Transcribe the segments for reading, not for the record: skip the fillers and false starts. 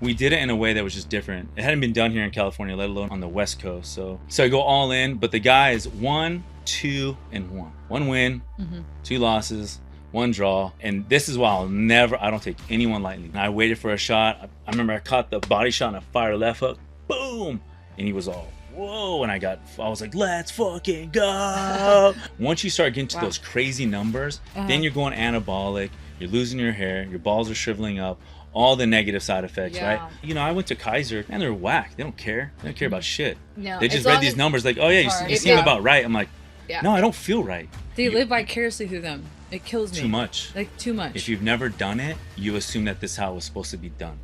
we did it in a way that was just different. It hadn't been done here in California, let alone on the West Coast. So I go all in, but the guys 1, 2, and 1. 1 win, 2 losses, 1 draw. And this is why I don't take anyone lightly. And I waited for a shot. I remember I caught the body shot and I fired a left hook, boom. And he was all, whoa. And I was like, let's fucking go. Once you start getting to those crazy numbers, then you're going anabolic, you're losing your hair, your balls are shriveling up, all the negative side effects, right? You know, I went to Kaiser and they're whack. They don't care. They don't care about shit. No, they just read these numbers like, oh yeah, you seem about right. I'm like, no, I don't feel right. They live vicariously through them. It kills me. Too much. Like, too much. If you've never done it, you assume that this is how it was supposed to be done.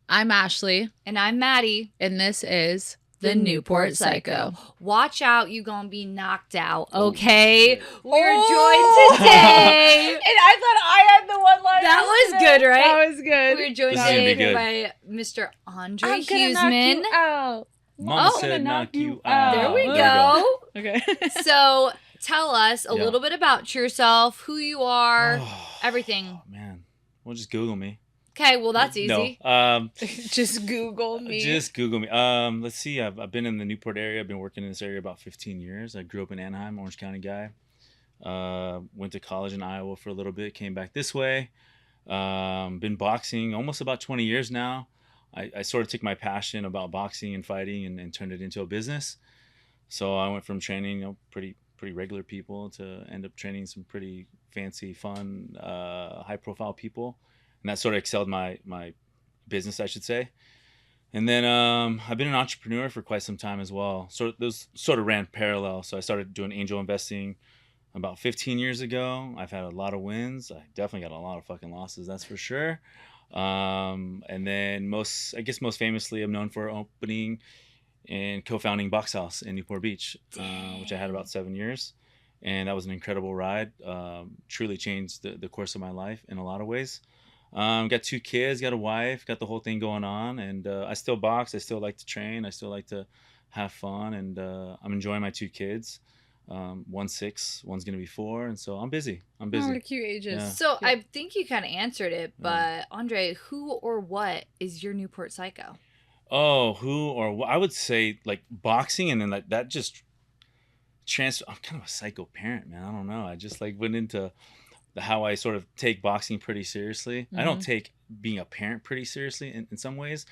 I'm Ashley. And I'm Maddie. And this is The Newport Psycho. Watch out, you gonna be knocked out, okay? We're joined today. And I thought I had the one line. That was good, right? That was good. We're joined today by Mr. Andre I'm gonna knock Huseman. you out. Mama said knock you out. There we go. Okay. So tell us a little bit about yourself, who you are, everything. Oh, man. Well, just Google me. Okay, well, that's easy. No. Just Google me. Just Google me. Let's see. I've been in the Newport area. I've been working in this area about 15 years. I grew up in Anaheim, Orange County guy. Went to college in Iowa for a little bit. Came back this way. Been boxing almost about 20 years now. I sort of took my passion about boxing and fighting and turned it into a business. So I went from training, pretty regular people to end up training some pretty fancy, fun, high-profile people. And that sort of excelled my business, I should say. And then I've been an entrepreneur for quite some time as well. So those sort of ran parallel. So I started doing angel investing about 15 years ago. I've had a lot of wins. I definitely got a lot of fucking losses, that's for sure. And then most famously, I'm known for opening and co-founding BoxHaus in Newport Beach, which I had about 7 years. And that was an incredible ride. Truly changed the course of my life in a lot of ways. Got 2 kids, got a wife, got the whole thing going on, and I still box. I still like to train. I still like to have fun, and I'm enjoying my 2 kids. One's 6, one's gonna be 4, and so I'm busy. Oh, what cute ages. Yeah. So I think you kind of answered it, but Andre, who or what is your Newport Psycho? Oh, who or what? I would say like boxing, and then that just I'm kind of a psycho parent, man. I don't know. I just like went into how I sort of take boxing pretty seriously. I don't take being a parent pretty seriously in some ways,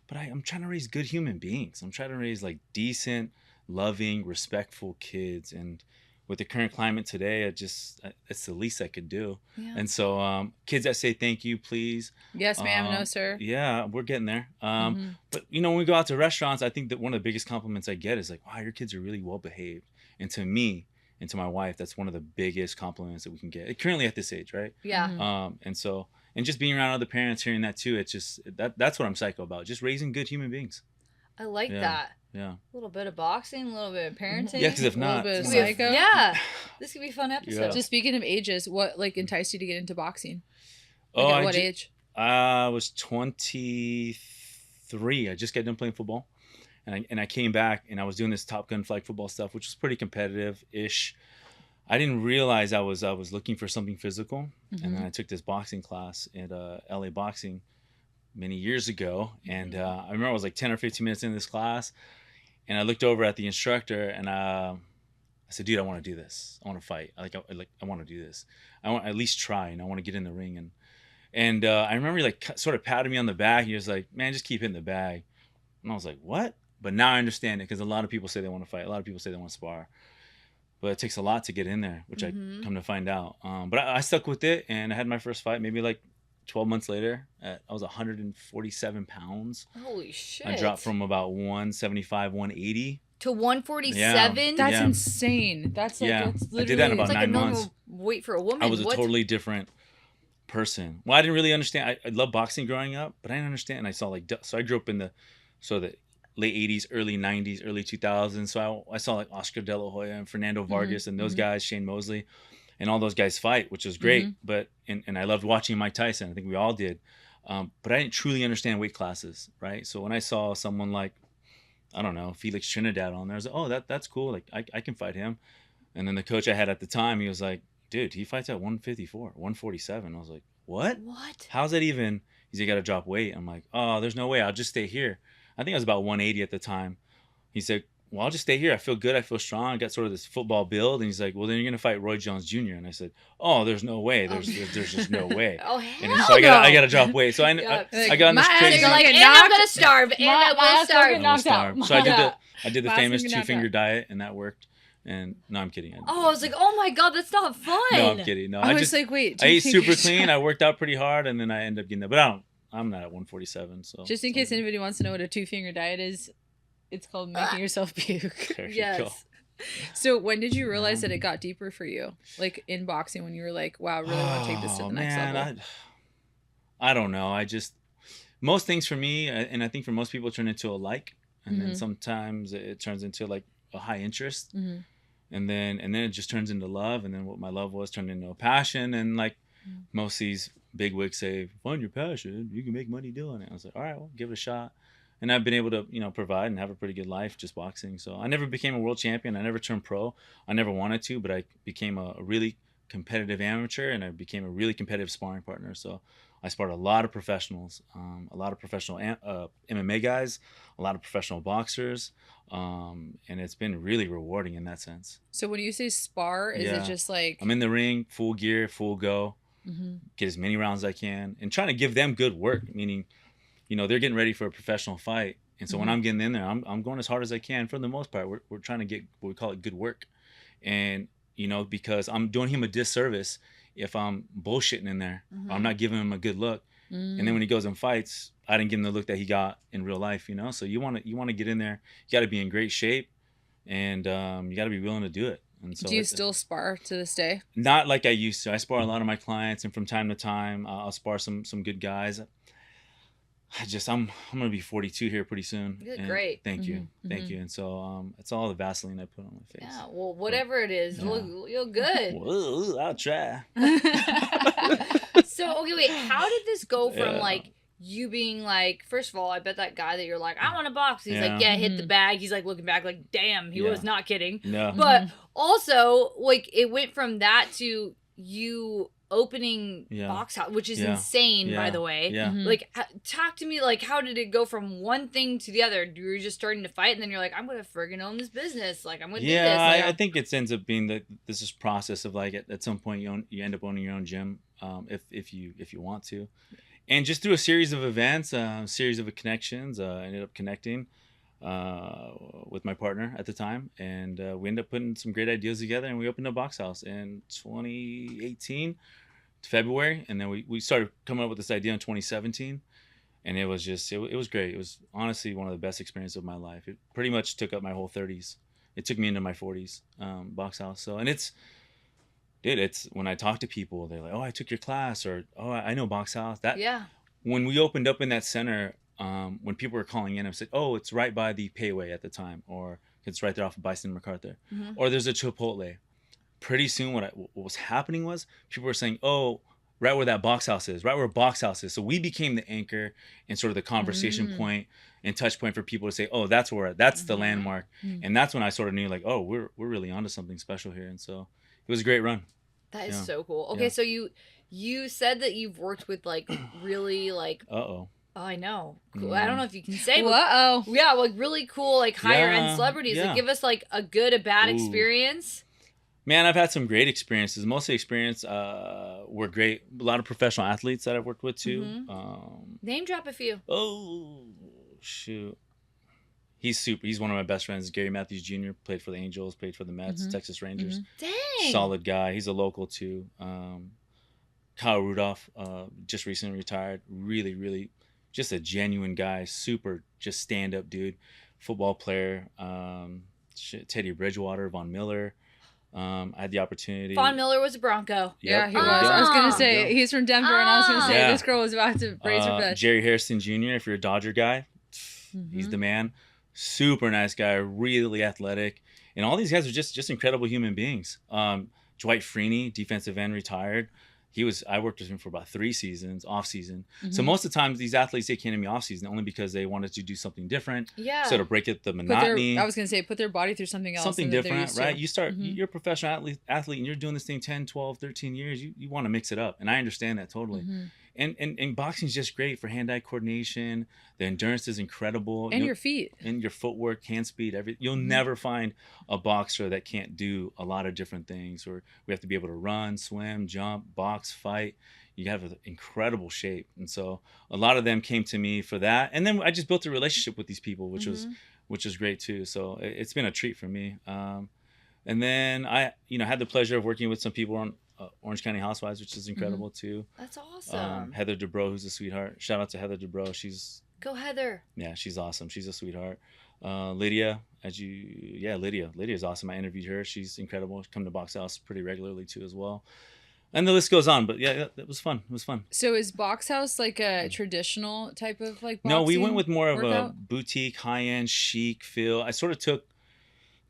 but I'm trying to raise good human beings. I'm trying to raise like decent, loving, respectful kids. And with the current climate today, it's the least I could do. Yeah. And so kids that say thank you, please. Yes, ma'am. No, sir. Yeah, we're getting there. But when we go out to restaurants, I think that one of the biggest compliments I get is like, wow, your kids are really well behaved. And to me, and to my wife, that's one of the biggest compliments that we can get currently at this age, right? Yeah. And just being around other parents, hearing that too, it's just that's what I'm psycho about, just raising good human beings. I like that. Yeah. A little bit of boxing, a little bit of parenting. Yeah, because if not, a little bit of psycho. This could be a fun episode. Yeah. Just speaking of ages, what like enticed you to get into boxing? Like, at what age? I was 23. I just got done playing football. And I came back and I was doing this Top Gun flag football stuff, which was pretty competitive-ish. I didn't realize I was looking for something physical. And then I took this boxing class at LA Boxing many years ago. And I remember I was like 10 or 15 minutes in this class. And I looked over at the instructor and I said, dude, I want to do this. I want to fight. I want to do this. I want to at least try, and I want to get in the ring. And I remember he like sort of patted me on the back. He was like, man, just keep hitting the bag. And I was like, what? But now I understand it, because a lot of people say they want to fight. A lot of people say they want to spar. But it takes a lot to get in there, which I come to find out. But I stuck with it, and I had my first fight maybe like 12 months later. I was 147 pounds. Holy shit. I dropped from about 175, 180. To 147? Yeah. That's insane. That's like, that's literally... I did that in about it's like 9 a normal months. weight for a woman. I was a totally different person. Well, I didn't really understand. I loved boxing growing up, but I didn't understand. And I saw so I grew up in the late 80s, early 90s, early 2000s. So I saw like Oscar De La Hoya and Fernando Vargas and those guys, Shane Mosley, and all those guys fight, which was great. But and I loved watching Mike Tyson. I think we all did. But I didn't truly understand weight classes, right? So when I saw someone like I don't know, Felix Trinidad on there. I was like, oh, that's cool. Like I can fight him. And then the coach I had at the time, he was like, dude, he fights at 154, 147. I was like, what? What? How's that even? He's like, got to drop weight. I'm like, oh, there's no way. I'll just stay here. I think I was about 180 at the time. He said, well, I'll just stay here. I feel good. I feel strong. I got sort of this football build. And he's like, well, then you're going to fight Roy Jones Jr. And I said, oh, there's no way. There's just no way. Oh, And hell so I no. got to drop weight. So I got on this My ass crazy. is like, and knocked- I'm gonna starve, and I will ass starve. gonna get knocked out. So I did the My ass famous gonna get knocked 2-finger out. diet, and that worked. And no, I'm kidding. Oh, I was like, oh my god, that's not fun. No, I'm kidding. No, I was just like, wait. I ate two super fingers. clean. I worked out pretty hard, and then I ended up getting that. But I'm not at 147. So Just in case anybody wants to know what a 2-finger diet is, it's called making yourself puke. There you go. Yes. So when did you realize that it got deeper for you? Like in boxing, when you were like, wow, I really want to take this to the next level. I don't know. Most things for me, and I think for most people, turn into a like, and then Mhm. sometimes it turns into like a high interest, Mhm. and then it just turns into love, and then what my love was turned into a passion, and like Mm. most of these big wigs say, find your passion, you can make money doing it. I was like, all right, well, give it a shot. And I've been able to, provide and have a pretty good life just boxing. So I never became a world champion. I never turned pro. I never wanted to, but I became a really competitive amateur, and I became a really competitive sparring partner. So I sparred a lot of professionals, a lot of professional MMA guys, a lot of professional boxers, and it's been really rewarding in that sense. So when you say spar, is Yeah. it just like? I'm in the ring, full gear, full go, Mhm. get as many rounds as I can, and trying to give them good work, meaning, they're getting ready for a professional fight. And so when Mhm. I'm getting in there, I'm going as hard as I can. For the most part, we're trying to get what we call it good work. And, because I'm doing him a disservice if I'm bullshitting in there. Mhm. I'm not giving him a good look. And then when he goes and fights, I didn't give him the look that he got in real life, So you want to get in there. You got to be in great shape, and you got to be willing to do it. And so Do you still spar to this day? not like I used to. I spar a lot of my clients, and from time to time, I'll spar some good guys. I'm gonna be 42 here pretty soon. You look and great. Thank you, Mhm, thank mhm. you. And so it's all the Vaseline I put on my face. Yeah, well, whatever it is, Yeah. you're good. Well, I'll try. So, okay, wait, how did this go from Yeah. like you being like, first of all, I bet that guy that you're like, I want to box. He's like, Yeah. yeah, hit the bag. He's like looking back, like, damn, he Yeah. was not kidding. No. But also, like, it went from that to you opening Yeah. BoxHaus, which is Yeah. insane, by Yeah. the way. Yeah. Mhm. Like, talk to me, like, how did it go from one thing to the other? You were just starting to fight, and then you're like, I'm going to friggin' own this business. Like, I'm going to do this. Yeah, Like, I think it ends up being that this is process of like at some point you end up owning your own gym, if you want to, and just through a series of events, series of connections, I ended up connecting with my partner at the time, and we ended up putting some great ideas together, and we opened a box house in 2018 February, and then we started coming up with this idea in 2017. And it was just it was great. It was honestly one of the best experiences of my life. It pretty much took up my whole 30s. It took me into my 40s, box house. So, and it's when I talk to people, they're like, oh, I took your class, or oh, I know box house. That yeah. when we opened up in that center, when people were calling in, I said, oh, it's right by the Payway at the time, or it's right there off of Bison and MacArthur, Mhm. or there's a Chipotle. Pretty soon, what was happening was people were saying, oh, right where that box house is, right where box house is. So we became the anchor and sort of the conversation point and touch point for people to say, oh, that's the Mhm. landmark. Mhm. And that's when I sort of knew, like, oh, we're really onto something special here. And so it was a great run. That is Yeah. so cool. Okay, Yeah. so you said that you've worked with like really like Uh-oh. oh, I know. Cool. I don't know if you can say, but Uh-oh. yeah, like really cool like higher end Yeah, celebrities. Like yeah. give us like a good, a bad Ooh. experience. Man, I've had some great experiences. Most of the experience were great. A lot of professional athletes that I've worked with too. Mhm. Name drop a few. Oh, shoot. He's one of my best friends. Gary Matthews Jr. played for the Angels, played for the Mets, Mhm. Texas Rangers. Dang. Solid guy. He's a local too. Kyle Rudolph just recently retired. Really, really just a genuine guy. Super just stand-up dude. Football player. Teddy Bridgewater, Von Miller. I had the opportunity. Von Miller was a Bronco. Yeah, he there was. you go. I was gonna Ah. say There you he's from Denver, and I was gonna say Yeah. this girl was about to raise her fist. Jerry Harrison Jr., if you're a Dodger guy, he's Mhm. the man. Super nice guy, really athletic. And all these guys are just incredible human beings. Dwight Freeney, defensive end, retired. I worked with him for about 3 seasons, off season. Mm-hmm. So most of the times these athletes, they came to me off season only because they wanted to do something different. Yeah. So to break up the monotony. I was going to say, put their body through something else. Something different, right? You start, Mm-hmm. you're a professional athlete and you're doing this thing 10, 12, 13 years. You want to mix it up. And I understand that totally. Mm-hmm. And boxing is just great for hand-eye coordination. The endurance is incredible. And your feet. And your footwork, hand speed, everything. You'll never find a boxer that can't do a lot of different things. Or we have to be able to run, swim, jump, box, fight. You have an incredible shape. And so a lot of them came to me for that. And then I just built a relationship with these people, which was great too. So it's been a treat for me. And then I, had the pleasure of working with some people on Orange County Housewives, which is incredible too. That's awesome. Heather Dubrow, who's a sweetheart. Shout out to Heather Dubrow. Go Heather. Yeah, she's awesome. She's a sweetheart. Lydia, Lydia's awesome. I interviewed her. She's incredible. Come to BoxHaus pretty regularly too as well. And the list goes on, but yeah, it was fun. It was fun. So is BoxHaus like a traditional type of like boxing? No, we went with more workout? of a boutique, high-end, chic feel. I sort of took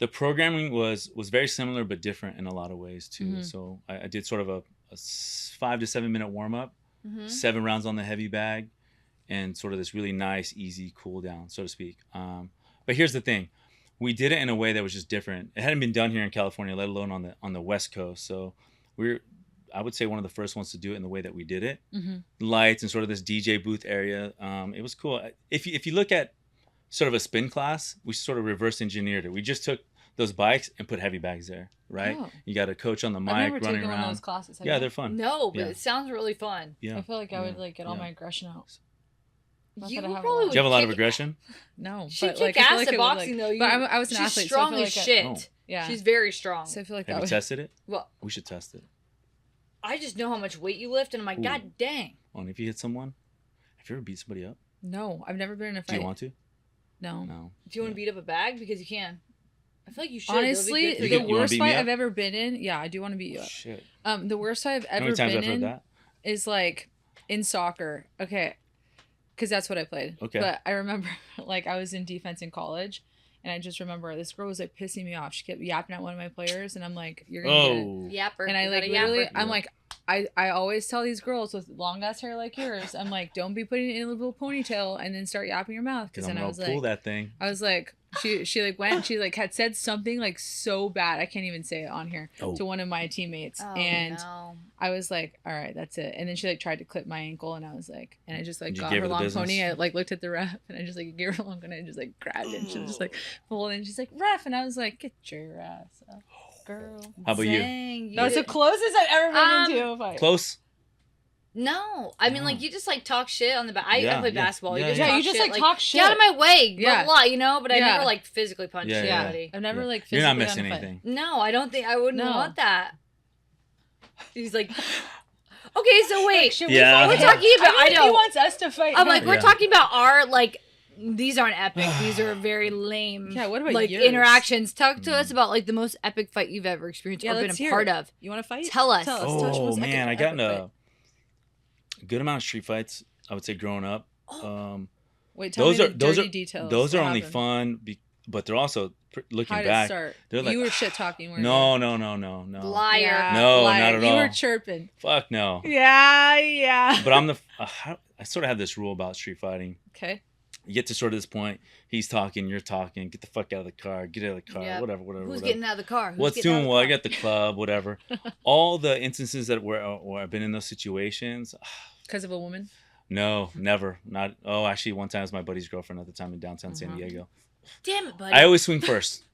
the programming was very similar but different in a lot of ways too. Mm-hmm. So I did sort of a 5 to 7 minute warm up, Mm-hmm. 7 rounds on the heavy bag, and sort of this really nice, easy cool down, so to speak. But here's the thing. We did it in a way that was just different. It hadn't been done here in California, let alone on the West Coast. So I would say one of the first ones to do it in the way that we did it. Mm-hmm. Lights and sort of this DJ booth area. It was cool. If you look at sort of a spin class, we sort of reverse engineered it. We just took those bikes and put heavy bags there, right? Oh. You got a coach on the mic I've never running taken around. one of those classes. Yeah, they're fun. No, but Yeah. it sounds really fun. Yeah. I feel like I would like get all Yeah. my aggression out. Not You that I would have probably a lot. Do you have a lot of kick- aggression? No, She but kick like I feel ass like at it would, boxing like, though. But I was an She's athlete, strong so I feel as like shit. Oh. Yeah. She's very strong. So I feel like that Have you would. tested it? Well, We should test it. I just know how much weight you lift, and I'm like, Ooh. God dang. Oh, and if you hit someone, have you ever beat somebody up? No, I've never been in a fight. Do you want to? No. No. Do you want to beat up a bag? Because you can. I feel like you should. Honestly, It'll be the good for you. wanna worst beat me fight up? I've ever been in, yeah, I do want to beat you up. Shit. The worst fight I've How ever many times been I've heard in that? is like in soccer. Okay, because that's what I played. Okay. But I remember, like, I was in defense in college, and I just remember this girl was like pissing me off. She kept yapping at one of my players, and I'm like, "You're gonna get it." Oh. Yapper. And I You like got a literally, yapper. I'm Yeah. like, I always tell these girls with long ass hair like yours, I'm like, don't be putting it in a little ponytail and then start yapping your mouth. Because Because I'm then I going was to pull like, that thing. I was like, she like went, she like had said something like so bad, I can't even say it on here, Oh. to one of my teammates, Oh, and no. I was like, all right, that's it. And then she like tried to clip my ankle, and I was like, and I just like You got gave her her the long business? pony. I like looked at the ref, and I just like gave her a long pony, and I just like grabbed it, and she was just like pulled, and she's like, ref, and I was like, get your ass up, girl. How about you? Dang, That was the did- closest I've ever been into a fight. Close? No, I mean, No. like, you just like talk shit on the back. I Yeah, play yeah, basketball. yeah, You just yeah. talk Yeah, you just shit, like talk shit. Get out of my way. Yeah. Blah, blah, you know, but I Yeah. never like physically punched Yeah, yeah. anybody. I've never Yeah. like You're physically not gotten missing in a fight. anything. No, I don't think I wouldn't No. want that. He's like, okay, so wait. Should Yeah. we We're fight him? talking about, I think know. he wants us to fight I'm him. like, we're Yeah. talking about our, like, these aren't epic. These are very lame. Yeah, what about like yours? interactions? Talk to Mm. us about like the most epic fight you've ever experienced Yeah, or been let's a hear part it. of. You want to fight? Tell us. Tell us. Oh, What's man. I epic got in fight? a good amount of street fights, I would say, growing up. Wait, tell Those me are the those dirty are details. those are What only happened? fun, but they're also looking How did it back. start? They're like, You were shit talking. No. Liar. Yeah, No, liar. not at You were all. chirping. Fuck no. Yeah. But I'm I sort of have this rule about street fighting. Okay. You get to sort of this point, he's talking, you're talking, get the fuck out of the car, get out of the car, Yep. whatever. Who's getting out of the car? Who's What's getting out doing of the what? I car? got the club, whatever. All the instances that where I've been in those situations, Because of a woman. no, never. Not. Oh, actually, one time it was my buddy's girlfriend at the time in downtown San Diego. Damn it, buddy. I always swing first.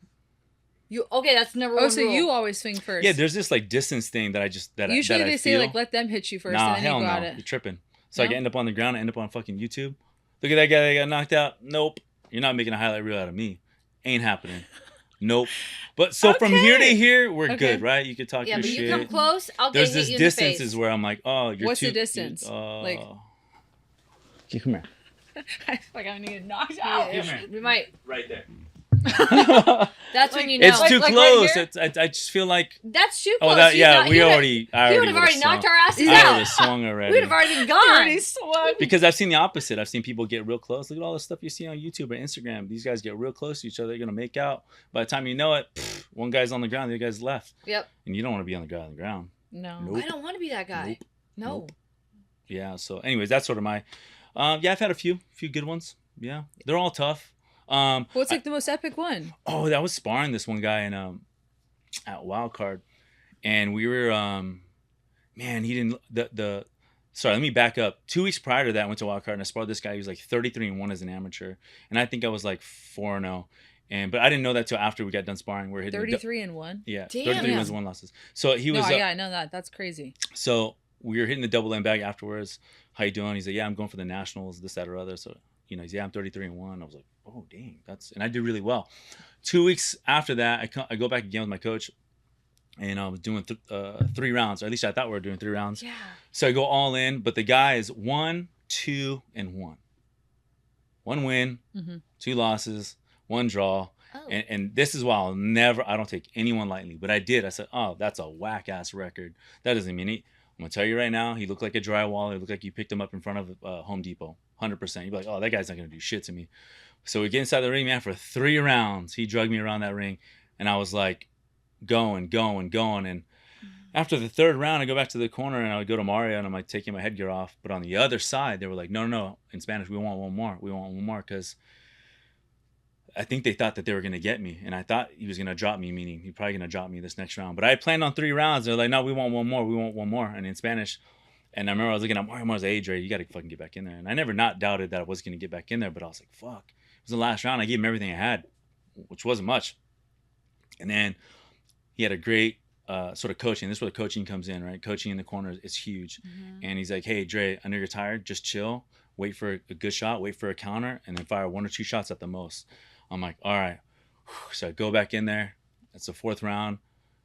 You okay? That's number one. Oh, so rule. you always swing first. Yeah, there's this like distance thing that I just Usually that they I say feel. like let them hit you first, Nah, and then hell you no, got you're it. tripping. So I No? can end up on the ground, end up on fucking YouTube. Look at that guy that got knocked out. Nope, you're not making a highlight reel out of me. Ain't happening. Nope. But so from here to Okay. here, we're Okay. good, right? You can talk Yeah, your but shit. you come close, I'll There's get this hit you in the distances face. where I'm like, oh, you're What's too. the distance? Like- You come here. I feel like I'm gonna get knocked out. Yeah, Come here. we might. Right there. That's when you know. It's too Like right close. here? I just feel like. That's too Oh, close. that He's yeah. not- We he would- already. I He already would have already would've knocked swung. our asses I would out. have swung already. We would have already been You already gone. swung. Because I've seen the opposite. I've seen people get real close. Look at all the stuff you see on YouTube or Instagram. These guys get real close to each other. They're gonna make out. By the time you know it, one guy's on the ground, the other guy's left, Yep. and you don't want to be on the ground. No. Nope. I don't want to be that guy. Nope. No. Nope. Yeah. So, anyways, that's sort of my. Yeah, I've had a few good ones. Yeah, they're all tough. What's like the most epic one? Oh, that was sparring this one guy in at Wildcard, and we were man, he didn't the. Sorry, let me back up. 2 weeks prior to that, I went to Wildcard and I sparred this guy. He was like 33-1 as an amateur, and I think I was like 4-0. But I didn't know that till after we got done sparring. We're hitting 33-1. yeah, Damn. 33 wins, 1 losses. So he was No, yeah, I know that. That's crazy. so we were hitting the double end bag afterwards. How you doing? He's like, yeah, I'm going for the nationals, this, that, or other. So he's yeah, I'm 33-1. I was like, oh dang, and I did really well. 2 weeks after that, I go back again with my coach, and I was doing 3 rounds, or at least I thought we were doing 3 rounds. Yeah. So I go all in, but the guy is 1, 2, and 1. 1 win, 2 losses, 1 draw. Oh. And this is why I don't take anyone lightly, but I did. I said, oh, that's a whack ass record. That doesn't mean it. I'm going to tell you right now, he looked like a drywall. He looked like you picked him up in front of Home Depot, 100%. You'd be like, oh, that guy's not going to do shit to me. So we get inside the ring, man, for 3 rounds. He drugged me around that ring, and I was like going. And after the 3rd round, I go back to the corner, and I would go to Mario, and I'm like taking my headgear off. But on the other side, they were like, no. In Spanish, we want one more, because I think they thought that they were going to get me, and I thought he was going to drop me, meaning he's probably going to drop me this next round. But I planned on 3 rounds. They're like, no, we want one more, and in Spanish. And I remember I was looking at Mario. I was like, hey, Dre, you got to fucking get back in there. And I never not doubted that I was going to get back in there, but I was like, fuck. It was the last round. I gave him everything I had, which wasn't much. And then he had a great sort of coaching. This is where the coaching comes in, right? Coaching in the corner is huge. And he's like, hey, Dre, I know you're tired. Just chill. Wait for a good shot. Wait for a counter. And then fire 1 or 2 shots at the most. I'm like, all right. So I go back in there. It's the 4th round.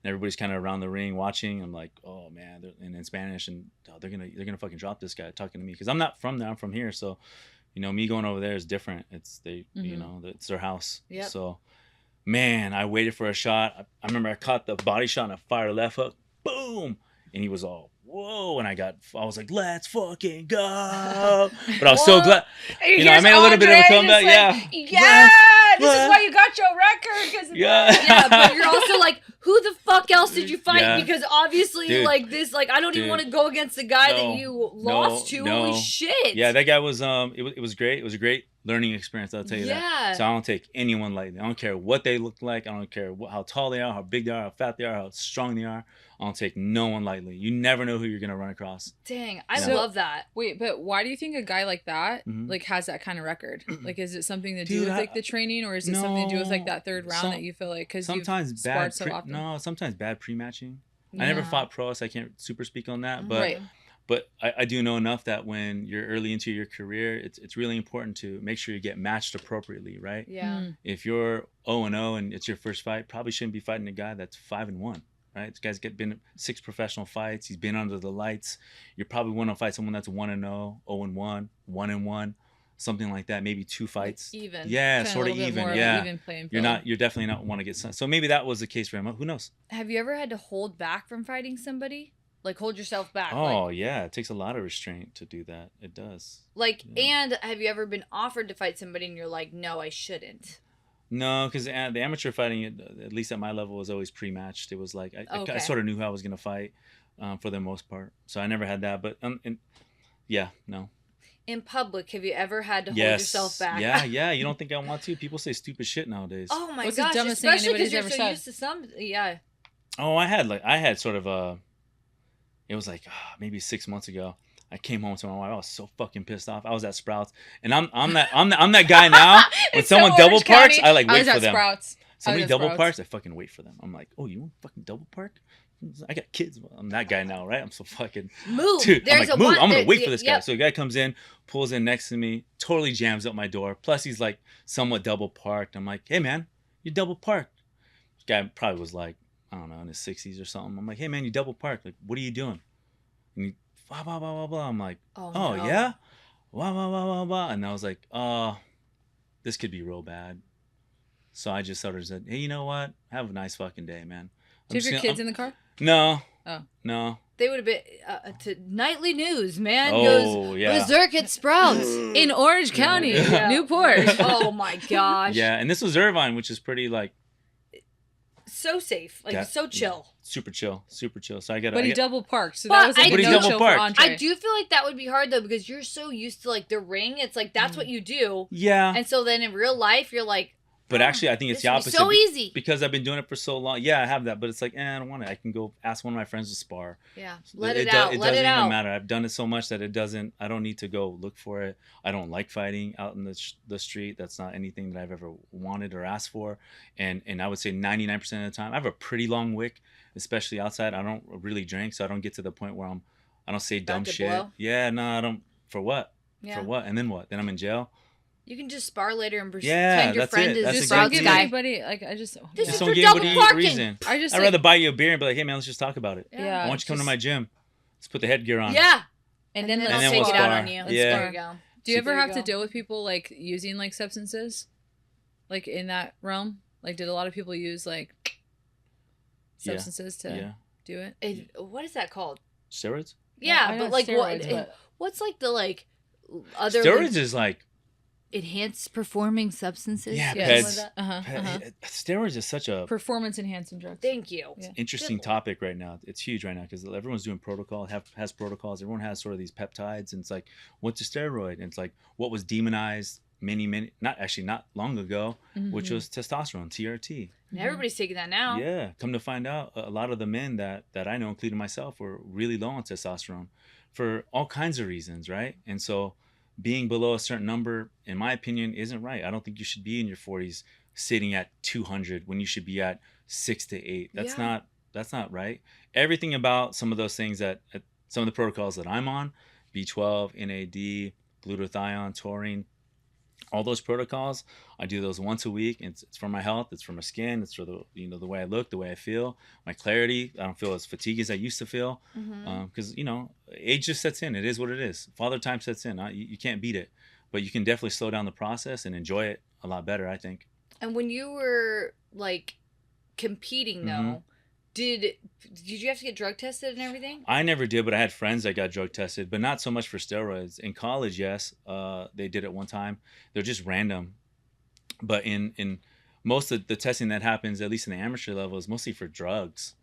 And everybody's kind of around the ring watching. I'm like, oh man, and in Spanish, and they're gonna fucking drop this guy talking to me, because I'm not from there. I'm from here, so me going over there is different. It's it's their house. Yep. So, man, I waited for a shot. I remember I caught the body shot and I fired a left hook, boom, and he was all whoa, and I was like, let's fucking go. But I was so glad. I made a little bit of a comeback. Like, Yeah. This is why you got your record. Yeah, but you're also like, who the fuck else did you fight? Yeah. Because obviously, Dude. like this, like I don't even want to go against the guy that you lost to. No. Holy shit! Yeah, that guy was it was great. It was a great learning experience. I'll tell you Yeah. that. So I don't take anyone lightly. I don't care what they look like. I don't care how tall they are, how big they are, how fat they are, how strong they are. I don't take no one lightly. You never know who you're gonna run across. Dang, I Yeah. love that. Wait, but why do you think a guy like that like has that kind of record? Like, is it something to do with like the training, or is it something to do with like that 3rd round that you feel like because sometimes you've bad sparred so often? sometimes bad pre-matching. I never fought pro, so I can't super speak on that. But Right. but I do know enough that when you're early into your career, it's really important to make sure you get matched appropriately, right? Yeah. If you're 0-0 and it's your first fight, probably shouldn't be fighting a guy that's 5-1. Right? This guy's been 6 professional fights. He's been under the lights. You're probably want to fight someone that's 1-0, 0-1, 1-1, something like that. Maybe 2 fights. Even. Yeah, Kinda sort a of little bit even. more of an Yeah. even playing You're field. you're definitely not want to get so maybe that was the case for him. Who knows? Have you ever had to hold back from fighting somebody? Like hold yourself back? Oh yeah, it takes a lot of restraint to do that. It does. And have you ever been offered to fight somebody and you're like, no, I shouldn't? No, because the amateur fighting, at least at my level, was always pre-matched. It was like I Okay. sort of knew who I was gonna fight for the most part, so I never had that. But yeah, no. In public, have you ever had to hold Yes. yourself back? Yeah. You don't think I want to? People say stupid shit nowadays. Oh my What's the gosh! dumbest thing Especially anybody's because you're ever so said? used to some. Yeah. Oh, I had sort of it was like maybe 6 months ago. I came home to my wife. I was so fucking pissed off. I was at Sprouts, and I'm that guy now. When It's so someone double Orange parks, County. I like I wait was for at them. Sprouts. Somebody I was at double Sprouts. parks, I fucking wait for them. I'm like, oh, you want fucking double park? I got kids. I'm that guy now, right? I'm so fucking Move. dude. I'm There's like, a move. one. I'm gonna there- wait for this guy. yep. So the guy comes in, pulls in next to me, totally jams up my door. Plus he's like somewhat double parked. I'm like, hey man, you double parked. This guy probably was like, I don't know, in his 60s or something. I'm like, hey man, you double parked. Like, what are you doing? And he blah blah blah blah blah. I'm like, Oh, oh no. yeah, blah blah blah blah blah. And I was like, this could be real bad. So I just sort of said, hey, you know what? Have a nice fucking day, man. Do you have your kids in the car? No. Oh. No. They would have been to nightly news. Man Oh, goes yeah. berserk at Sprouts. In Orange County, Yeah. Newport. Oh my gosh. Yeah, and this was Irvine, which is pretty like so safe, like That- so chill. Super chill. So I got. But he double parked, so But that was like I a But he no double show for parked. Andre. I do feel like that would be hard though because you're so used to like the ring. It's like that's what you do, Yeah. and so then in real life you're like. But actually, I think it's This the would be opposite. so easy. Because I've been doing it for so long. Yeah, I have that, but it's like, I don't want it. I can go ask one of my friends to spar. Yeah, let it out. It Let doesn't it out. even matter. I've done it so much that it doesn't. I don't need to go look for it. I don't like fighting out in the street. That's not anything that I've ever wanted or asked for. And I would say 99% of the time, I have a pretty long wick, especially outside. I don't really drink, so I don't get to the point where I don't say dumb to shit. blow? Yeah, no, I don't. For what? Yeah. For what? And then what? Then I'm in jail. You can just spar later and pretend Yeah, your that's friend it. is That's a Just Sprouts don't give guy. anybody like I just. This Just is don't for give double anybody parking. reason. I just I'd like, rather buy you a beer and be like, hey man, let's just talk about it. yeah. Why don't you come to just- my gym? Let's put the headgear on. Yeah, And then I'll And then take we'll it out spar. on you. Yeah. There you go. do you ever There you have to go. deal with people like using like substances, like in that realm? Like, did a lot of people use like Yeah. substances to Yeah. do it? What is that called? Steroids? Yeah, I know but like steroids, what? but- What's like the like other Steroids like, is like enhanced performing substances? Yeah, Yeah, Peds. something like that. Uh-huh. steroids is such a Performance enhancing drugs. Thank you. Yeah. interesting Good. topic right now. It's huge right now because everyone's doing protocol, has protocols. Everyone has sort of these peptides, and it's like, what's a steroid? And it's like what was demonized not long ago, which Mhm. was testosterone, TRT. And everybody's taking that now. Yeah, come to find out, a lot of the men that I know, including myself, were really low on testosterone for all kinds of reasons, right? And so being below a certain number, in my opinion, isn't right. I don't think you should be in your 40s sitting at 200 when you should be at 6 to 8. That's Yeah. not right. Everything about some of those things that some of the protocols that I'm on, B12, NAD, glutathione, taurine, all those protocols, I do those once a week. It's for my health. It's for my skin. It's for the the way I look, the way I feel, my clarity. I don't feel as fatigued as I used to feel because age just sets in. It is what it is. Father time sets in. You can't beat it, but you can definitely slow down the process and enjoy it a lot better, I think. And when you were like competing though, did you have to get drug tested and everything? I never did, but I had friends that got drug tested, but not so much for steroids. In college, yes, they did it one time. They're just random, but in most of the testing that happens, at least in the amateur level, is mostly for drugs,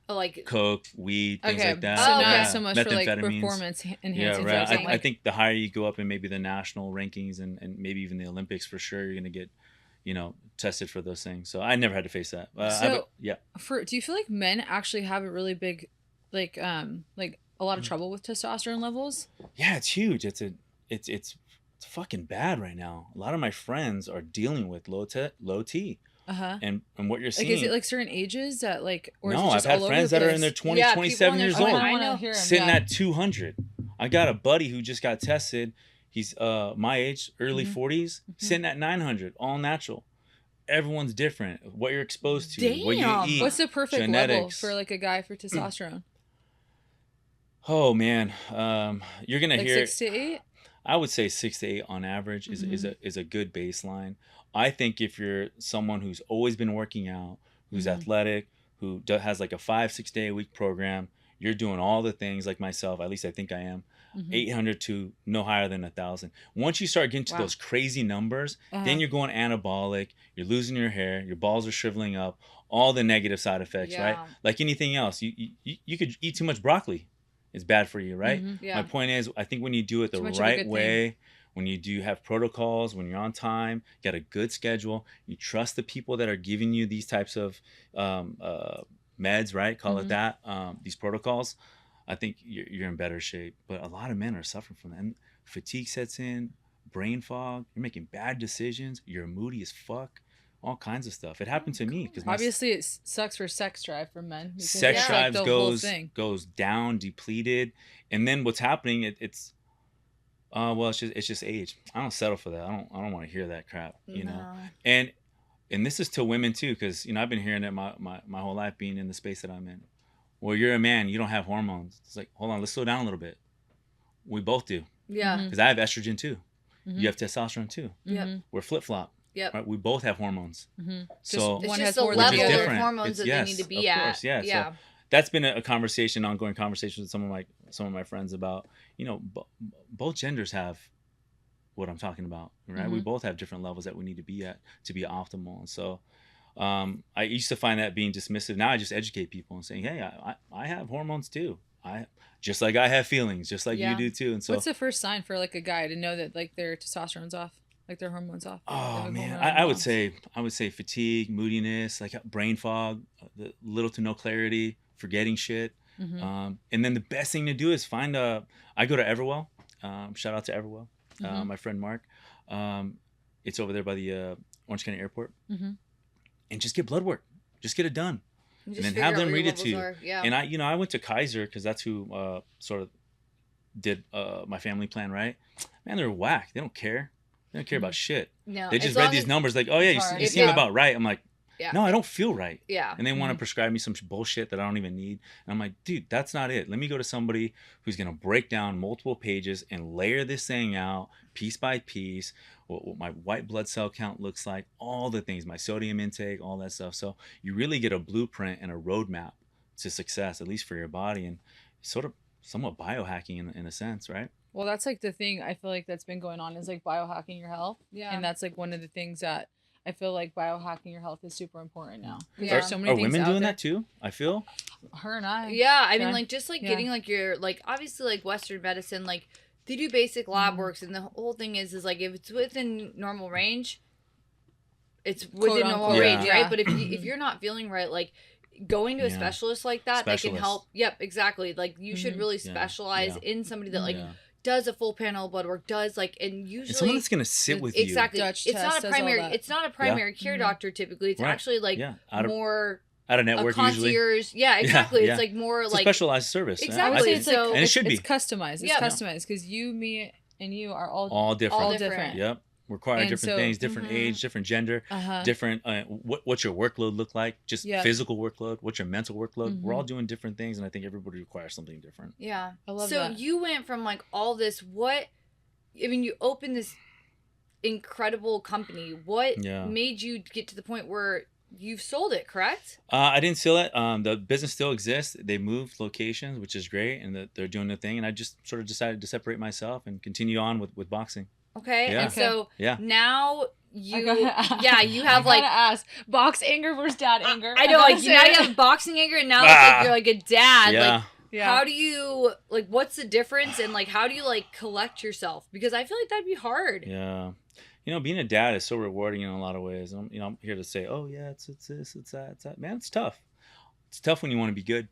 Oh, like coke, weed, things Okay, like that. so Oh, not okay. so much for like Methamphetamines. performance Yeah, enhancing right. drugs. I think the higher you go up in maybe the national rankings and maybe even the Olympics, for sure, you're gonna get, tested for those things. So I never had to face that. Yeah. do you feel like men actually have a really big, like a lot of trouble with testosterone levels? Yeah, it's huge. It's fucking bad right now. A lot of my friends are dealing with low T. Uh-huh. And what you're Like, seeing. is it like certain ages that like, or is No, it I've just had all over friends the that are in their place? 20, Yeah, people 27 in their years Oh, old, I I want know. to hear 'em, sitting yeah. at 200. I got a buddy who just got tested. He's my age, early Mhm. 40s, sitting at 900, all natural. Everyone's different. What you're exposed to, what you Damn. eat. What's the perfect level genetics. for like a guy for testosterone? Oh man, you're gonna Like hear. 6 to 8? I would say 6 to 8 on average is a good baseline. I think if you're someone who's always been working out, who's athletic, who has like a 5-6 day a week program, you're doing all the things like myself. At least I think I am. 800 to no higher than 1,000. Once you start getting to Wow. those crazy numbers, then you're going anabolic. You're losing your hair. Your balls are shriveling up. All the negative side effects, right? Yeah. Like anything else, you could eat too much broccoli. It's bad for you, right? Yeah. My point is, I think when you do it the Too much of a right good thing. way, when you do have protocols, when you're on time, you got a good schedule, you trust the people that are giving you these types of meds, right? Call it that. These protocols, I think you're in better shape. But a lot of men are suffering from that. And fatigue sets in, brain fog. You're making bad decisions. You're moody as fuck. All kinds of stuff. It happened to me because Obviously, it sucks for sex drive for men. because sex it's like drives the whole thing. goes down, depleted, and then what's happening? It's just age. I don't settle for that. I don't want to hear that crap. You know, No. and this is to women too, because I've been hearing it my whole life being in the space that I'm in. Well, you're a man. You don't have hormones. It's like, hold on, let's slow down a little bit. We both do, Yeah. Mhm. because I have estrogen too. You have testosterone too. Yep. We're flip flop. Yep. Right? We both have hormones. So It's One just has the more than the level other. of hormones It's- that yes, they need to of be at. course, yeah. Yeah. So that's been a conversation, ongoing conversation with some of my friends about, both genders have what I'm talking about, right? We both have different levels that we need to be at to be optimal. And so I used to find that being dismissive. Now I just educate people and saying, hey, I have hormones too. I just like I have feelings, just like you Yeah. do too. And so, What's the first sign for like a guy to know that like their testosterone's off, like their hormones off? They oh have a man, hormonal I would imbalance. say fatigue, moodiness, like brain fog, little to no clarity, forgetting shit. Mm-hmm. And then the best thing to do is find a. I go to Everwell. Shout out to Everwell, Mm-hmm. my friend Mark. It's over there by the Orange County Airport, Mm-hmm. and just get blood work. Just get it done, And and just then have figure out them what your read it to levels you. are. Yeah. And I went to Kaiser because that's who sort of did my family plan, right? Man, they're whack. They don't care. They don't care about shit. No. They as just read long these as- numbers like, oh yeah, It's hard. you If seem it- about right. I'm like, Yeah. no, I don't feel right. Yeah. And they want to Mhm. prescribe me some bullshit that I don't even need. And I'm like, dude, that's not it. Let me go to somebody who's going to break down multiple pages and layer this thing out piece by piece, what my white blood cell count looks like, all the things, my sodium intake, all that stuff. So you really get a blueprint and a roadmap to success, at least for your body, and sort of somewhat biohacking in a sense, right? Well, that's like the thing I feel like that's been going on is like biohacking your health. Yeah. And that's like one of the things that I feel like biohacking your health is super important now. 'Cause Yeah. There's so many Are things women out doing there. that too? I feel. Her and I. Yeah, I mean, Yeah. like, just like Yeah. getting like your, like, obviously like Western medicine, like they do basic lab Mhm. works, and the whole thing is like if it's within normal range, it's Quote, within normal unquote. range, Yeah. right? But if you're not feeling right, like going to a Yeah. specialist like that, that can Specialist. help. Yep, exactly. Like you should Mhm. really Yeah. specialize Yeah. in somebody that like Yeah. does a full panel of blood work, does like, and And usually someone that's gonna sit with you. exactly. Dutch It's test not does a all primary. that. It's not a primary care Mhm. doctor typically. It's Right. actually like Yeah, out of more a a network usually. concierge. Yeah, exactly. yeah. It's like more It's a like specialized service. Exactly. I would I say think. it's like So- And it should it's be. customized. It's Yeah. customized because you, me, and you are all Different. all different. different. Yep. Require And different so- things, different Mhm. age, different gender, Uh-huh. different. What's your workload look like? Just Yeah. physical workload. What's your mental workload? We're Mhm. all doing different things, and I think everybody requires something different. Yeah. I love so that. you went from like all this, I mean, you opened this incredible company. What Yeah. made you get to the point where you've sold it, correct? I didn't sell it. The business still exists. They moved locations, which is great, and they're doing their thing. And I just sort of decided to separate myself and continue on with boxing. Okay. Yeah. And so Yeah. now I you, gotta- yeah, you I have like, gotta ask box anger versus dad anger. I know, gotta like say now it. you have boxing anger, and now it's like you're like a dad. Yeah. Like, Yeah. how do you like? What's the difference, and like, how do you like collect yourself? Because I feel like that'd be hard. Yeah. Being a dad is so rewarding in a lot of ways. I'm here to say, oh yeah, it's this, it's that, it's that. Man, it's tough. It's tough when you want to be good.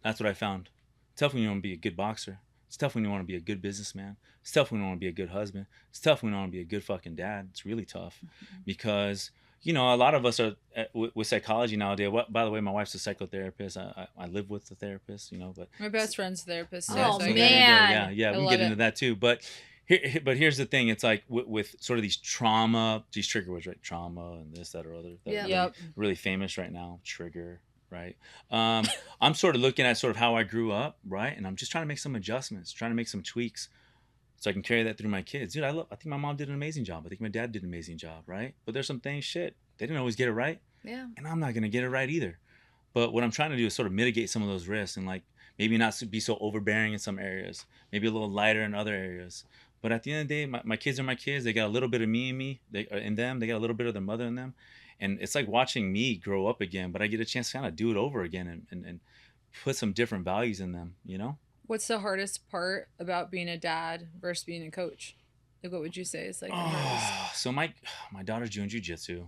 That's what I found. It's tough when you want to be a good boxer. It's tough when you want to be a good businessman. It's tough when you want to be a good husband. It's tough when you want to be a good fucking dad. It's really tough because a lot of us are with psychology nowadays. By the way, my wife's a psychotherapist. I live with the therapist. But My best friend's a therapist. Oh, so I so get there it. you go. man. Yeah, I we can love get into it. that too. But here's the thing. It's like with sort of these trigger words, right? Trauma and this, that, or other. That are Yeah. really, Yep. really famous right now. Trigger, right? I'm sort of looking at sort of how I grew up, right? And I'm just trying to make some adjustments, trying to make some tweaks, so I can carry that through my kids. Dude, I think my mom did an amazing job. I think my dad did an amazing job, right? But there's some things, they didn't always get it right, Yeah. and I'm not gonna get it right either. But what I'm trying to do is sort of mitigate some of those risks and like maybe not be so overbearing in some areas, maybe a little lighter in other areas. But at the end of the day, my kids are my kids. They got a little bit of me in me, in them. They got a little bit of their mother in them, and it's like watching me grow up again. But I get a chance to kind of do it over again and put some different values in them. What's the hardest part about being a dad versus being a coach? Like, what would you say is like the hardest? So my daughter's doing jujitsu.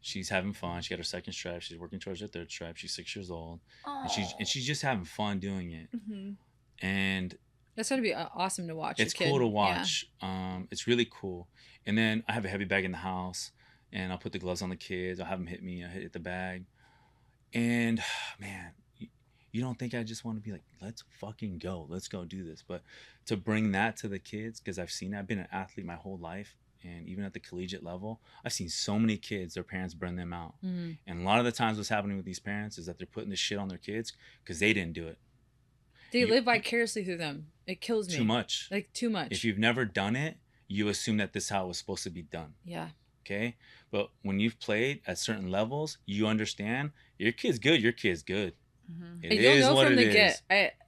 She's having fun. She got her second stripe. She's working towards her third stripe. She's 6 years old, and she's just having fun doing it. Mm-hmm. And That's gonna be awesome to watch. it's a kid. cool to Yeah. watch. It's really cool. And then I have a heavy bag in the house, and I'll put the gloves on the kids. I'll have them hit me. I hit the bag, and man, you don't think I just want to be like, let's fucking go, let's go do this. But to bring that to the kids, because I've seen that. I've been an athlete my whole life, and even at the collegiate level, I've seen so many kids, their parents burn them out. Mhm. And a lot of the times what's happening with these parents is that they're putting this shit on their kids because they didn't do it. They You- live vicariously through them. It kills me. Too much. Like too much. If you've never done it, you assume that this is how it was supposed to be done. Yeah. Okay? But when you've played at certain levels, you understand your kid's good, your kid's good. Mm-hmm. It And you'll is know what from it the is.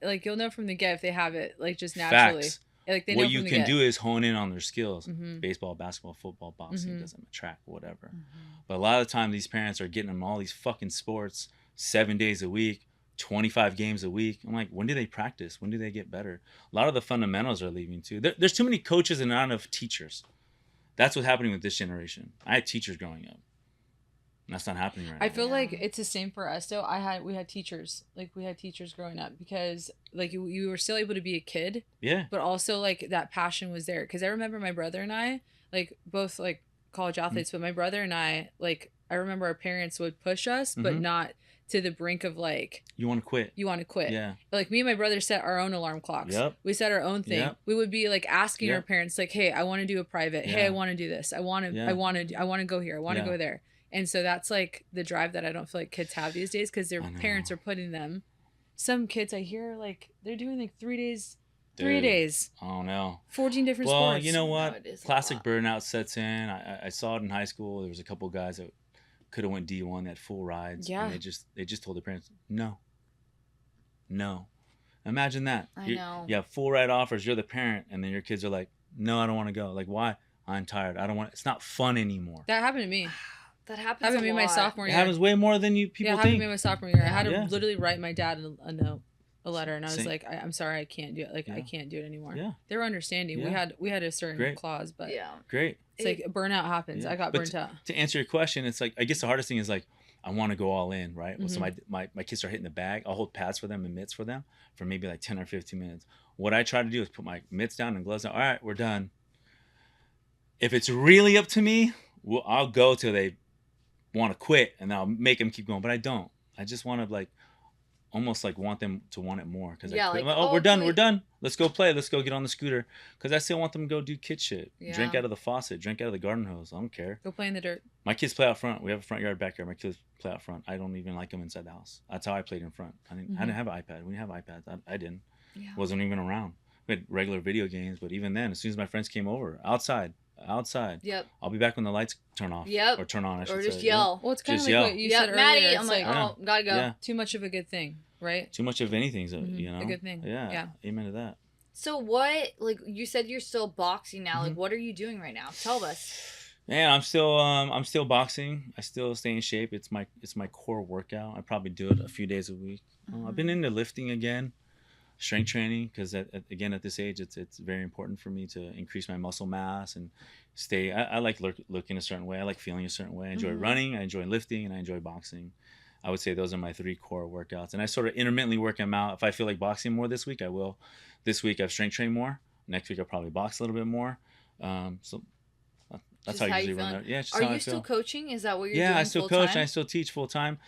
get. You'll know from the get if they have it, like just naturally. Facts. Like they know what you from the can get. do is hone in on their skills. Mhm. Baseball, basketball, football, boxing, Mhm. doesn't track, whatever. Mhm. But a lot of the time, these parents are getting them all these fucking sports 7 days a week, 25 games a week. I'm like, when do they practice? When do they get better? A lot of the fundamentals are leaving too. There's too many coaches and not enough teachers. That's what's happening with this generation. I had teachers growing up. And that's not happening right now. I feel Yeah. like it's the same for us though. We had teachers. Like we had teachers growing up because like you were still able to be a kid, Yeah. but also like that passion was there. Because I remember my brother and I, like both like college athletes, but my brother and I, like I remember our parents would push us, but Mhm. not to the brink of like You want to quit. you want to quit. Yeah. Like me and my brother set our own alarm clocks. Yep. We set our own thing. Yep. We would be like asking our Yep. parents like, "Hey, I want to do a private. Hey, I Yeah. want to do this. I want to Yeah. I want to go here. I want to Yeah. go there." And so that's like the drive that I don't feel like kids have these days because their I know. parents are putting them. Some kids I hear like they're doing like 3 days, Dude, 3 days, I don't know. 14 different Well, sports. you know No, what? it is a Classic lot. burnout sets in. I saw it in high school. There was a couple of guys that could have went D1 that full rides. Yeah. And they just told their parents, no. Imagine that. I know. You have full ride offers. You're the parent, and then your kids are like, no, I don't want to go. Like, why? I'm tired. I don't want. It's not fun anymore. That happened to me. That happens. Happened a to me my lot. sophomore It year. happens way more than you Yeah, people it happened to think. me my sophomore year. I had to Yeah. literally write my dad a note, a letter, and I was Same. like, I'm sorry, I can't do it. Like, I Yeah. can't do it anymore. Yeah. They were understanding. Yeah. We had a certain Great. clause, but Yeah. Great. it's like burnout happens. Yeah. I got But burnt out. To answer your question, it's like I guess the hardest thing is like I want to go all in, right? Well, so Mhm. my kids are hitting the bag. I'll hold pads for them and mitts for them for maybe like 10 or 15 minutes. What I try to do is put my mitts down and gloves down. All right, we're done. If it's really up to me, I'll go till they want to quit, and I'll make them keep going. But I don't. I just want to like almost like want them to want it more because Yeah, like, like, oh, oh, we're done, can we're we- done. Let's go play. Let's go get on the scooter because I still want them to go do kid shit. Drink Yeah. out of the faucet, drink out of the garden hose. I don't care. Go play in the dirt. My kids play out front. We have a front yard, backyard. My kids play out front. I don't even like them inside the house. That's how I played in front. I didn't have an iPad. We didn't have iPads. I didn't. Yeah. Wasn't even around. We had regular video games, but even then, as soon as my friends came over, outside, Yep. I'll be back when the lights turn off. Yep. Or turn on, I should Or say. just Yeah. yell. Well, it's kind of Just like yell. what you Yep, said earlier. Maddie. It's I'm like, like oh, gotta go. Yeah. too much of a good thing, right? Too much of anything's, Mhm. you know. A good thing. Yeah. Yeah. Amen to that. So what? Like you said, you're still boxing now. Like Mhm. what are you doing right now? Tell us. Man, I'm still boxing. I still stay in shape. It's my core workout. I probably do it a few days a week. I've been into lifting again, strength training, because again at this age it's very important for me to increase my muscle mass and stay. I like looking a certain way. I like feeling a certain way. I enjoy Mhm. running. I enjoy lifting, and I enjoy boxing. I would say those are my 3 core workouts, and I sort of intermittently work them out. If I feel like boxing more this week, I will. This week I've strength trained more. Next week I'll probably box a little bit more. So that's Just how I how you usually run feeling? it. Yeah, it's just Are how I you still feel. coaching? Is that what you're doing? Yeah, I still full coach. time? I still teach full time.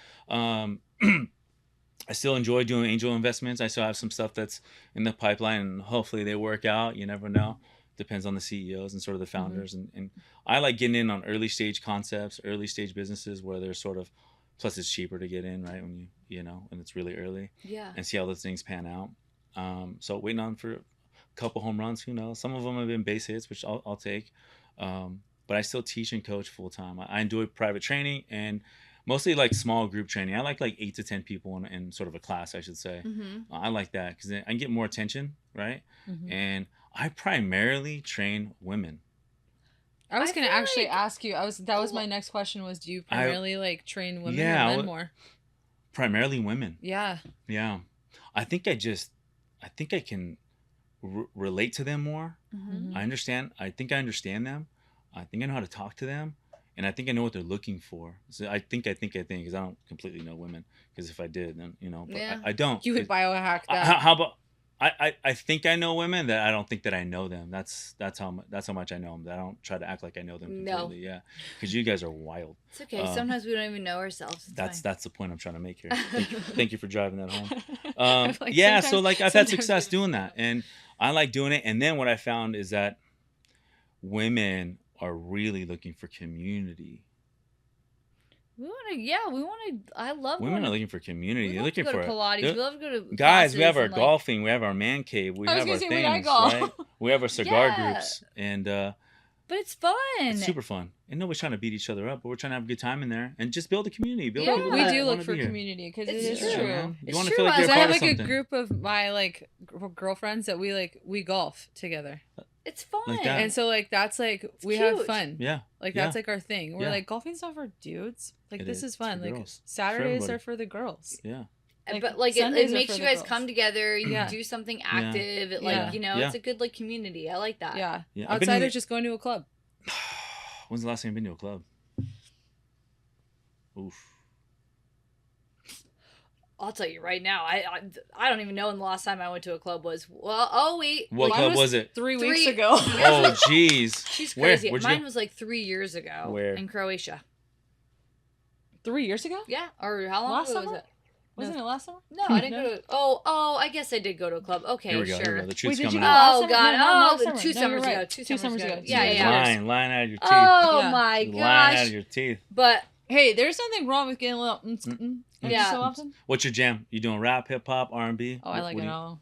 I still enjoy doing angel investments. I still have some stuff that's in the pipeline, and hopefully they work out. You never know. Depends on the CEOs and sort of the founders. And I like getting in on early stage concepts, early stage businesses where they're sort of, plus it's cheaper to get in, right? When you know, when it's really early, Yeah. and see how those things pan out. So waiting on for a couple home runs. Who knows? Some of them have been base hits, which I'll take. But I still teach and coach full time. I enjoy private training and mostly like small group training. I like 8 to 10 people in sort of a class, I should say. Mm-hmm. I like that because I can get more attention, right? Mhm. And I primarily train women. I was I gonna feel actually like ask you. That was a my lo- next question. Was do you primarily like train women Yeah, or men more? Primarily women. Yeah. Yeah. I think I can relate to them more. Mm-hmm. I think I understand them. I think I know how to talk to them. And I think I know what they're looking for. So I think, because I don't completely know women. Because if I did, then, but Yeah. I don't. You would biohack that. How about, I think I know women that I don't think that I know them. That's how much I know them. That I don't try to act like I know them No. completely. Yeah. Because you guys are wild. It's okay. Sometimes we don't even know ourselves. It's That's the point I'm trying to make here. Thank you for driving that home. I'm like, Yeah, so sometimes- like I've had sometimes success it- doing that, and I like doing it. And then what I found is that women are really looking for community. We want to. I love. Women going are to- looking for community. We They're love to looking go for to Pilates. they're- We love to go to guys. We have classes our and, like, golfing. We have our man cave. We I was have gonna our say, wait, I things, golf. right? We have our cigar Yeah. groups, and But it's fun. It's super fun. And nobody's trying to beat each other up, but we're trying to have a good time in there and just build a community. Build Yeah. people We that do wanna look for be here. community because it It's is true. true. Man. You It's want to true. feel like I you're a I part have of like a something. group of my like girlfriends that we golf together, It's fun. Like that. and so like that's like we have cute. fun. Yeah. Like Yeah. that's like our thing. We're Yeah. like golfing's not for dudes. Like It this is. is It's for fun. Like girls. It's for Saturdays everybody. are for the girls. Yeah. Like, but like it Sundays are makes for you the guys girls. come together. You Yeah. do something active. It, like Yeah. you know, Yeah. it's a good like community. I like that. Yeah. Yeah. I've been in Outside the- of just going to a club. When's the last time you've been to a club? Oof. I'll tell you right now. I don't even know when the last time I went to a club was. Well, oh wait. What Mine club was it? 3 Three- weeks ago. Oh, jeez. She's Where? crazy. Where'd you Mine go? was like 3 years ago. Where? In Croatia. 3 years ago? Yeah. Or how long Last ago summer? was it? Wasn't it last summer? No, I didn't go to. Oh, I guess I did go to a club. Okay, Here we go. sure. Here we go. The truth's did you coming go out. last Oh summer? God! No, not Oh, last summer. 2 No, you're summers ago. right. 2 2 summers summers ago. ago. Yeah, Yeah, yeah. yeah. Lying out of your teeth. Oh Yeah. my Lying out gosh! of your teeth. But Hey, there's nothing wrong with getting a little every Yeah. so often. What's your jam? You doing rap, hip hop, R&B? Oh, I like it all.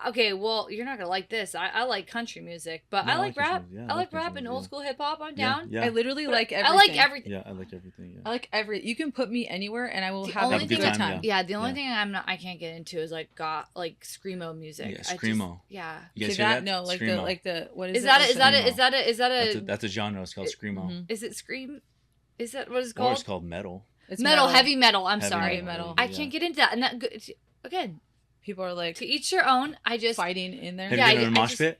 okay, well, you're not gonna like this. I like country music, but No, I like country rap. music. Yeah, I I like like rap country and music, old yeah. school hip hop. I'm Yeah, down. yeah. I literally like I everything. like everything. Yeah, I like everything. I Yeah. like every. You can put me anywhere and I will The have only a Have a good good time. time, Yeah, the only Yeah. thing I can't get into is like screamo music. Yeah, I just- screamo. yeah. You guys Okay, hear that no, like Screamo. the what Is is that it? is that Screamo. is that That's a genre. It's called screamo. Mhm. is it scream? Is that what it's Or called? it's called metal. It's metal, heavy metal. I'm Heavy sorry. metal. I yeah. can't get into that. And that again, People are like to each their own. I just fighting in there. Have Yeah, you been in a I mosh just- pit?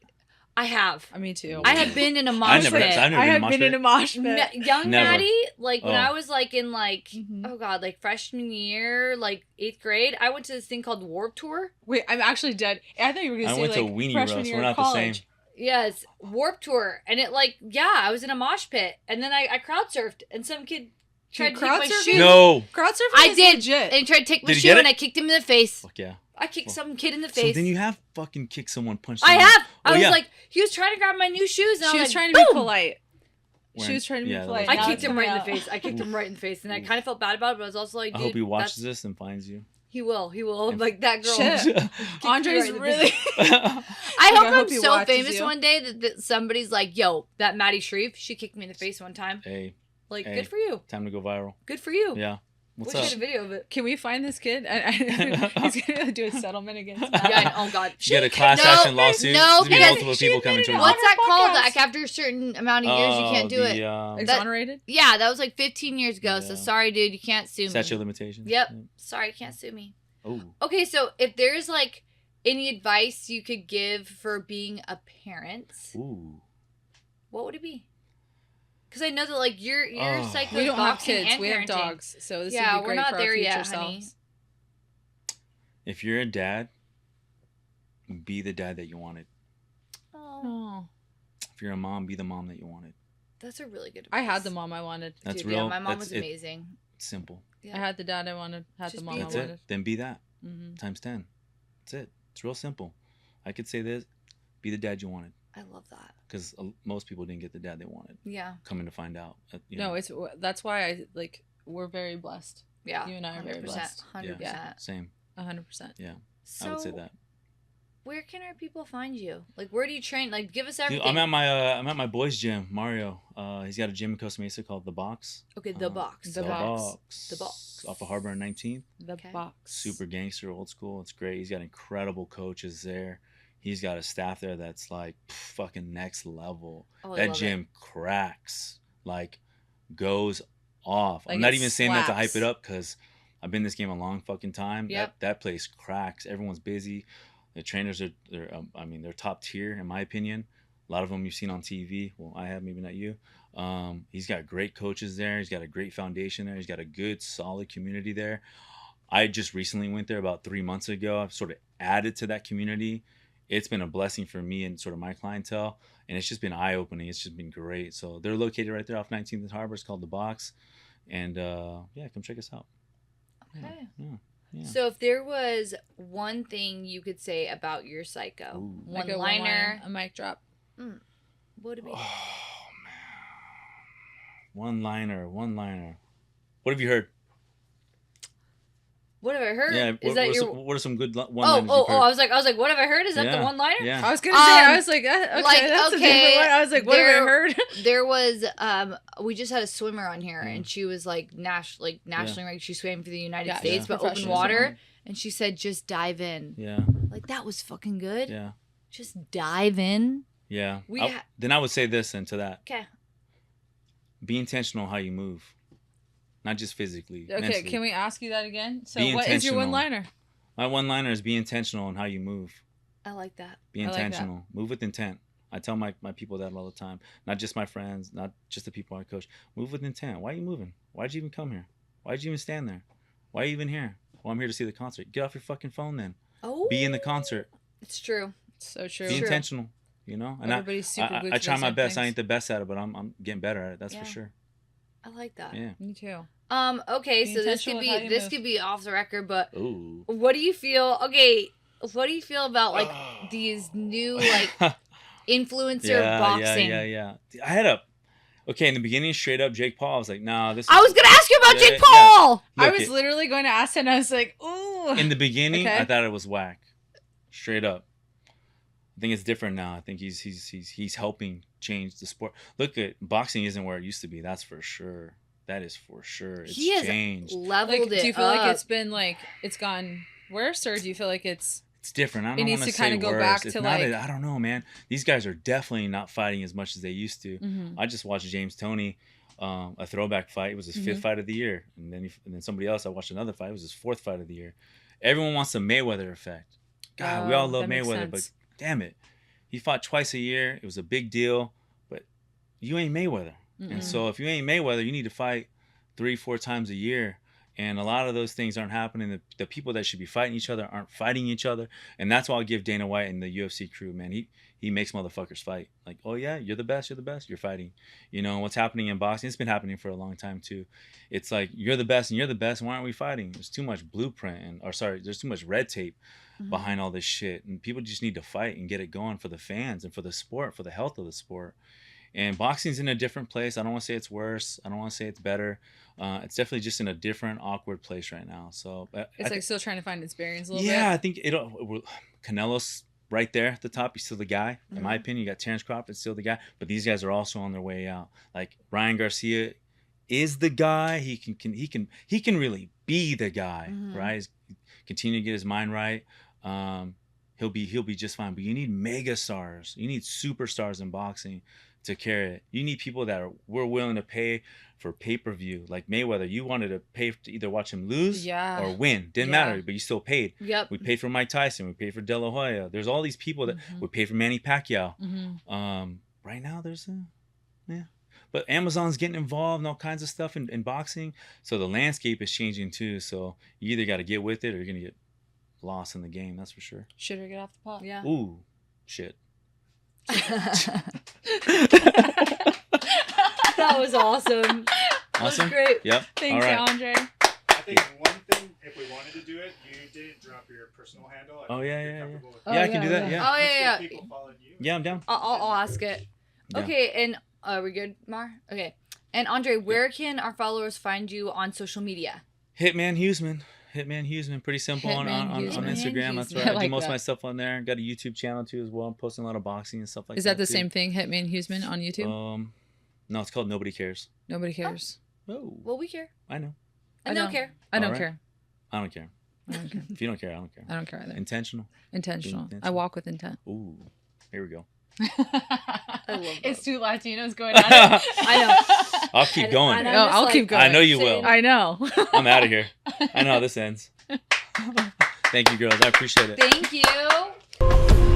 I have. Me too. I have been in a I mosh never- pit. I've never I been in a have mosh been pit. in a mosh pit. Young Never. Maddie, like when Oh. I was like in like Mhm. oh god, like freshman year, like 8th grade, I went to this thing called Warp Tour. Wait, I'm actually dead. I thought you were gonna I say went to like Weenie freshman Roast. year We're of not the same. college. Yes, Warp Tour, and it like I was in a mosh pit, and then I crowd surfed, and some kid tried to take crowd my surfing? shoe. No. Crowd surfing I is did, legit. and he tried to take my Did you shoe, get and it? I kicked him in the face. Fuck yeah. I kicked some kid in the So face. then you have fucking kicked someone, punched I someone. have. I Oh, was yeah. like, he was trying to grab my new shoes, and I She was was like, trying to be boom! polite. She Wearing- was trying to be yeah, polite. that I was- Now kicked it's him right in the coming face. I kicked him right in the face, and I Oof. kind of felt bad about it, but I was also like, I dude, hope he watches that's- this and finds you. He will. He will. And- Like that girl. Shit. kicked me Andre's right in the really. face. yeah. I hope I I'm hope he so watches famous you. one day that somebody's like, yo, that Maddie Shreve, she kicked me in the face one time. Hey, Like, Hey. good for you. time to go viral. Good for you. Yeah. What's we up? should get a video of it. Can we find this kid? He's gonna do a settlement against Yeah, Matt. oh god. You get a class No, action lawsuit. no, There's gonna be because multiple she people coming admitted to it. you. What's that our called? podcast. Like after a certain amount of years, you can't do it. Exonerated. Yeah, that was like 15 years ago. So Yeah. sorry, dude, you can't sue me. Statute of limitations. Yep. Sorry, you can't sue me. Oh. Okay, so if there's like any advice you could give for being a parent, Ooh. what would it be? Because I know that like you're Oh. psycho. We don't have boxing kids. and We have parenting. dogs. So this Yeah, would be we're great not for there our future yet, honey. selves. If you're a dad, be the dad that you wanted. Oh, Oh, If you're a mom, be the mom that you wanted. that's a really good. I had advice. the mom I wanted. That's Dude, real. Yeah, my mom That's was it. amazing. It's simple. Yeah. I had the dad I wanted. Had Just the mom be I That's wanted. it. Then be that. Mm-hmm. Times 10. That's it. It's real simple. I could say this: be the dad you wanted, I love that. because most people didn't get the dad they wanted. Yeah. Coming to find out, No, it's that's why I like. We're very blessed. Yeah. You and I are very 100%. blessed. 100%. yeah, same. 100%. Yeah, So, I would say that. where can our people find you? Like, where do you train? Like, give us Dude, everything. I'm at my boys' gym, Mario. He's got a gym in Costa Mesa called The Box. Okay, the box. The Box. The Box. Off of Harbor and 19th. The Okay. box. Super gangster, old school. It's great. He's got incredible coaches there. He's got a staff there that's like fucking next level. Oh, I That love gym cracks, like goes off. Like, I'm not it even saying that to hype slaps. it up, because I've been in this game a long fucking time. Yep. That place cracks. Everyone's busy. The trainers they're top tier in my opinion. A lot of them you've seen on TV. Well, I have, maybe not you. He's got great coaches there. He's got a great foundation there. He's got a good, solid community there. I just recently went there about 3 months ago. I've sort of added to that community. It's been a blessing for me and sort of my clientele, and it's just been eye-opening. It's just been great. So they're located right there off 19th and Harbor. It's called The Box, and yeah, come check us out. Okay. Yeah. So, if there was one thing you could say about your psycho, Ooh. Like one a liner, a mic drop. what would it be? Oh man, one liner. What have you heard? What have I heard? Yeah. Is that your? What are some good Oh, one-liners oh, you've oh! heard? I was like, what have I heard? Is that the one-liner? Yeah. I was gonna say, I was like, okay, like, that's a okay, different one. I was like, what have I heard? There was we just had a swimmer on here, Mm. and she was like nationally ranked. She swam for the United Yeah, States, she's but open professional. water, and she said, just dive in. Yeah. Like that was fucking good. Yeah. Just dive in. Yeah. We then I would say this into that. Okay. Be intentional how you move. Not just physically. Okay, mentally. can we ask you that again? So, Be what is your intentional. one-liner? My one-liner is be intentional in how you move. I like that. Be I like that. intentional. Move with intent. I tell my people that all the time. Not just my friends, not just the people I coach. Move with intent. Why are you moving? Why'd you even come here? Why'd you even stand there? Why are you even here? Well, I'm here to see the concert. Get off your fucking phone then. Oh. Be in the concert. It's true. So true. Be True. intentional. You know? And Everybody's super good I to try those my same best. I things. ain't the best at it, but I'm getting better at it. That's Yeah. for sure. I like that. Yeah. Me too. Okay, Be so this intentional could with how be you this move. could be off the record, but Ooh. what do you feel? Okay, what do you feel about like these new like influencer boxing? Yeah. I had in the beginning, straight up Jake Paul. I was like, nah, this. I was gonna ask you about Yeah, Jake Paul. I Look, was literally going to ask him, and I was like, ooh. in the beginning, Okay. I thought it was whack. Straight up. I think it's different now. I think he's helping change the sport. Look at boxing isn't where it used to be. That's for sure. That is for sure. It's He has changed. leveled Like, it do you feel up. like it's been like it's gone worse, or do you feel like it's It's different. I It don't needs want to say kinda go worse. back It's to, not like- I don't know, man. These guys are definitely not fighting as much as they used to. Mhm. I just watched James Toney, a throwback fight. It was his Mm-hmm. fifth fight of the year, and then somebody else. I watched another fight. It was his fourth fight of the year. Everyone wants the Mayweather effect. God, we all love that makes Mayweather, but sense. damn it, he fought twice a year. It was a big deal, but you ain't Mayweather. Mm-mm. And so if you ain't Mayweather, you need to fight 3-4 times a year. And a lot of those things aren't happening. The people that should be fighting each other aren't fighting each other. And that's why I'll give Dana White and the UFC crew, man. He makes motherfuckers fight. Like, oh yeah, you're the best, you're fighting. You know, what's happening in boxing, it's been happening for a long time too. It's like, you're the best and you're the best, why aren't we fighting? There's too much blueprint there's too much red tape behind all this shit. And people just need to fight and get it going for the fans and for the sport, for the health of the sport. And boxing's in a different place. I don't want to say it's worse. I don't want to say it's better. It's definitely just in a different, awkward place right now. So It's like still trying to find its bearings a little yeah, bit. I think Canelo's right there at the top. He's still the guy. In my opinion, you got Terrence Crawford, still the guy. But these guys are also on their way out. Like Ryan Garcia is the guy. He can really be the guy, right? He's continue to get his mind right. He'll be just fine. But you need mega stars. You need superstars in boxing to carry it. You need people that we're willing to pay for pay-per-view. Like Mayweather, you wanted to pay to either watch him lose Yeah. or win. Didn't Yeah. matter, but you still paid. Yep. We paid for Mike Tyson. We paid for De La Hoya. There's all these people that we paid for Manny Pacquiao. Right now, but Amazon's getting involved in all kinds of stuff in boxing. So the landscape is changing too. So you either got to get with it or you're gonna get lost in the game. That's for sure. Should I get off the pot? Yeah. Ooh, shit. That was awesome. That was Awesome. great. Yep. Thanks, all right. Andre. I think one thing, if we wanted to do it, you didn't drop your personal handle. I Oh, don't know yeah, if you're yeah, comfortable with Oh, Yeah, I can do yeah, that. yeah. Yeah. Oh yeah, Let's yeah. get people following you. Yeah, I'm down. I'll ask it. Yeah. Okay, and are we good, Mar? Okay. And Andre, where can our followers find you on social media? Hitman Huseman. Pretty simple on Hitman Instagram. That's Huseman. right. I I like do most of that. my stuff on there. Got a YouTube channel too as well. I'm posting a lot of boxing and stuff like that. Is that the too. same thing, Hitman Huseman on YouTube? No, it's called Nobody Cares. Nobody cares. Oh, Well, we care. I know. And they'll care. I don't Alright. care. I don't care. I don't care. If you don't care, I don't care. I don't care either. Intentional. Intentional. I intentional. walk with intent. Ooh, here we go. I love It's that. two Latinos going at it. I know. I'll keep And- going. and I'm No, just I'll like keep going. I know you saying- will. I know. I'm out of here. I know how this ends. Thank you, girls. I appreciate it. Thank you.